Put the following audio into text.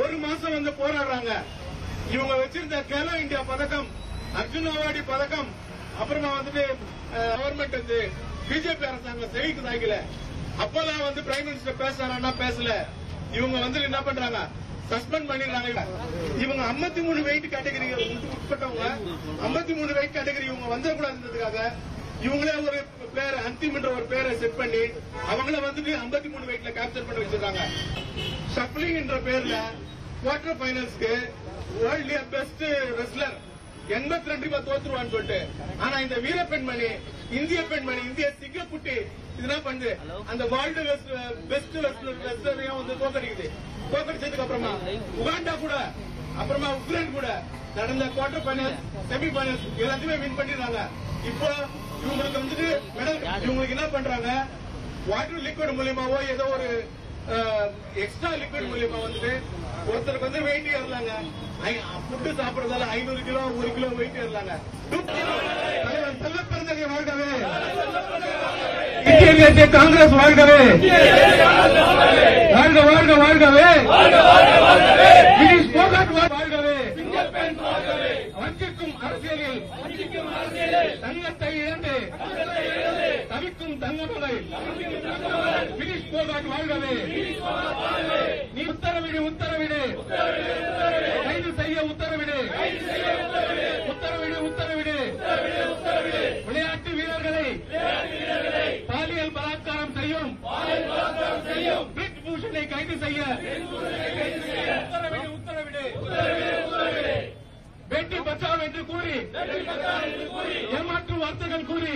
ஒரு மாசம் வந்து போராடுறாங்க. இவங்க வச்சிருந்த கேலோ இந்தியா பதக்கம், அர்ஜுன் அவார்டி பதக்கம், அப்புறமா வந்துட்டு கவர்மெண்ட் வந்து பிஜேபி அரசாங்கம் செய்திக்கு தாக்கல. அப்பதான் வந்து பிரைம் மினிஸ்டர் பேசுறாங்கன்னா பேசல. இவங்க வந்து என்ன பண்றாங்க, சஸ்பெண்ட் பண்ணிடுறாங்க. இவங்க 53 வெயிட் கேட்டகரி உட்பட்டவங்க, 53 வெயிட் கேட்டகரி இவங்க வந்துடக்கூடாதுன்றதுக்காக இவங்களே ஒரு பிளேயர் அந்திம்ன்ற ஒரு பேரை செட் பண்ணி அவங்கள வந்துட்டு 53 வெயிட்ல கேப்சர் பண்ணி வச்சிருக்காங்க. ஷப்ளிங் என்ற பேர்ல குவார்டர் பைனல்ஸ்க்கு வேர்ல்ட்லயே பெஸ்ட் ரெஸ்லர் 82 தோத்துருவான்னு சொல்லிட்டு. ஆனா இந்த வீர பெண்மணி, இந்திய பெண்மணி, இந்திய சிங்கக்குட்டி இதுனா பண்ணு அந்த வேர்ல்டு பெஸ்ட் ரெஸ்லரையும் வந்து தோக்கடிக்குது. தோக்கடிச்சதுக்கு அப்புறமா உகாண்டா கூட, அப்புறமா உக்ரைன் கூட நடந்த குவார்டர் பைனல்ஸ், செமி பைனல்ஸ் எல்லாத்தையுமே வின் பண்ணிடுறாங்க. இப்போ இவங்களுக்கு வந்துட்டு மெடல், இவங்களுக்கு என்ன பண்றாங்க, வாட்டர் லிக்விட் மூலியமாவோ ஏதோ ஒரு எக்ஸ்ட்ரா லிக்விட் மூலியமா வந்துட்டு ஒருத்தருக்கு வந்து வெயிட் ஏறலாங்க. ஃபுட்டு சாப்பிடறதால 500 கிலோ 1 கிலோ வெயிட் ஏறலாங்க. செல்ல பிறந்தகை வாழ்கவே, இந்திய தேசிய காங்கிரஸ் வாழ்கவே, வாழ்க வாழ்க வாழ்கவே, வாழ்கவே. வஞ்சிக்கும் அரசியலில் தங்கத்தை இழந்து தவிக்கும் தங்கமலை பினிஷ் போகாட் வாழ்கவே. நீ உத்தரவிடு, உத்தரவிடு, கைது செய்ய உத்தரவிடு, உத்தரவிடு, உத்தரவிடு. விளையாட்டு வீரர்களை பாலியல் பலாத்காரம் செய்யும் பிரிஜ் பூஷனை கைது செய்ய உத்தரவிடு, உத்தரவிடு. பேட்டி பச்சாவ் என்று கூறி ஏமாற்றும் வார்த்தைகள் கூறி